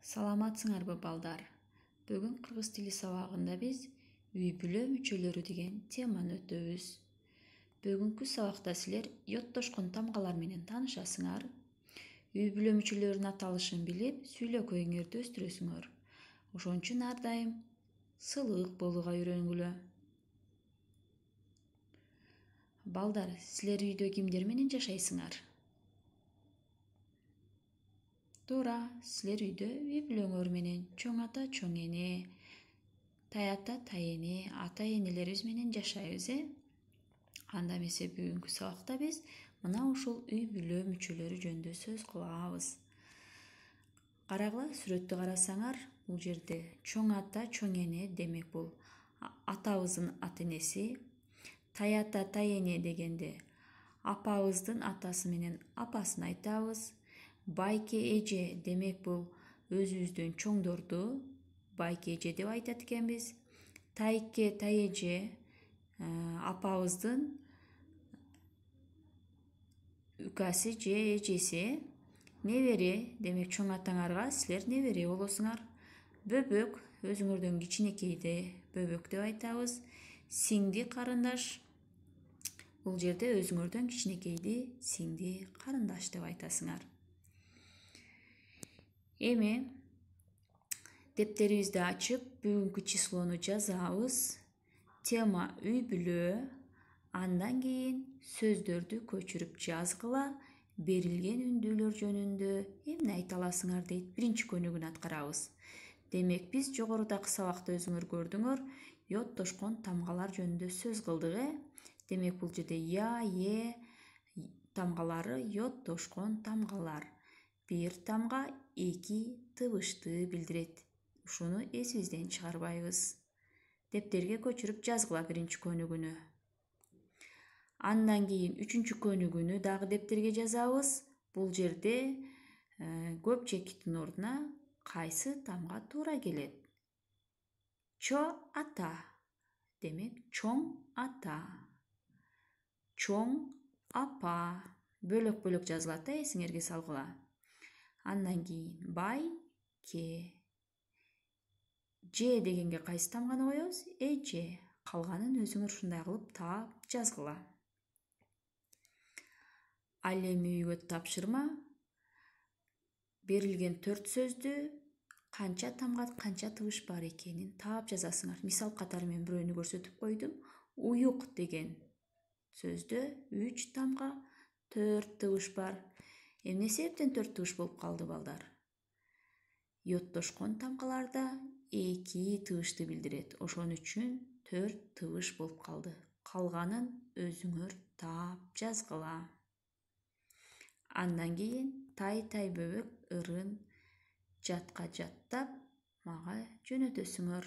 Саламатсыңарбы балдар? Бүгүн кыргыз тили сабагында биз үй бүлө мүчөлөрү деген теманы өтөбүз. Бүгүнкү сабакта силер йоттошкон тамгалар менен таанышасыңар. Үй бүлө мүчөлөрүнүн аталышын билип, сүйлөкөйүңөрдү өстүрөсүңөр. Ошон үчүн ар дайым сылык болууга үйрөнгүлө. Балдар, силер үйдө кимдер менен жашайсыңар? Туура, силер үйдө үй бүлөңөр менен чоң ата, чоң эне, таята, тайэне, ата энелерибиз менен жашайбыз, Анда эмесе бүгүнкү сабакта биз мына ушул үй бүлө мүчөлөрү жөнүндө сөз кылабыз. Карагыла, сүрөттү карасаңар, бул жерде чоң ата, чоң эне демек бул атабыздын ата энеси, таята, тайэне дегенде апабыздын атасы менен апасын айтабыз. Байке эже демек бул өзүбүздөн чоңдорду байке эже деп айтат экенбиз. Тайке, тайэже апабыздын укасы же эжеси. Небере демек чоң атаңарга силер небере болосуңар. Бөбөк өзүңөрдөн кичинекейди бөбөк деп айтабыз. Сиңди карындаш, бул жерде өзүңөрдөн кичинекейди сиңди карындаш деп айтасыңар. Эми дептерибизди ачып, бүгүнкү числону жазабыз. Тема үй бүлө. Андан кийин сөздөрдү көчүрүп жазгыла, берилген үндүүлөр жөнүндө эмне айта аласыңар дейт. Биринчи көнүгүүнү аткарабыз. Демек биз жогорудагы сабакта өзүңөр көрдүңөр, йоттошкон тамгалар жөнүндө сөз кылдык, Демек бул жерде я, е тамгалары йоттошкон тамгалар. Бир тамга эки тыбышты билдирет. Ушуну эсибизден чыгарбайбыз. Дептерге көчүрүп жазгыла биринчи көнүгүүнү. Андан кийин үчүнчү көнүгүүнү дагы дептерге жазабыз. Бул жерде көп чекиттин ордуна кайсы тамга туура келет. Чо ата. Демек чоң ата. Чоң апа. Бөлөк-бөлөк жазылат эсиңерге салгыла. Андан кийин байке. Же дегенге кайсы тамганы коебуз? Эже. Калганын өзүңөр ушундай кылып таап жазгыла. Ал эми үйгө тапшырма. Берилген 4 сөздү канча тамга, канча тыбыш бар экенин таап жазасыңар. Мисал катары мен бирөөнү көрсөтүп койдум. Уюк деген сөздө 3 тамга, 4 тыбыш бар. Эмне себептен 4 тыбыш болуп калды, балдар? Йоттошкон тамгаларда 2 тыбышты билдирет. Ошон үчүн 4 тыбыш болуп калды. Калганын өзүңөр таап жазгыла. Андан кийин тай бөбөк ырын жатка жаттап мага жөнөтөсүңөр.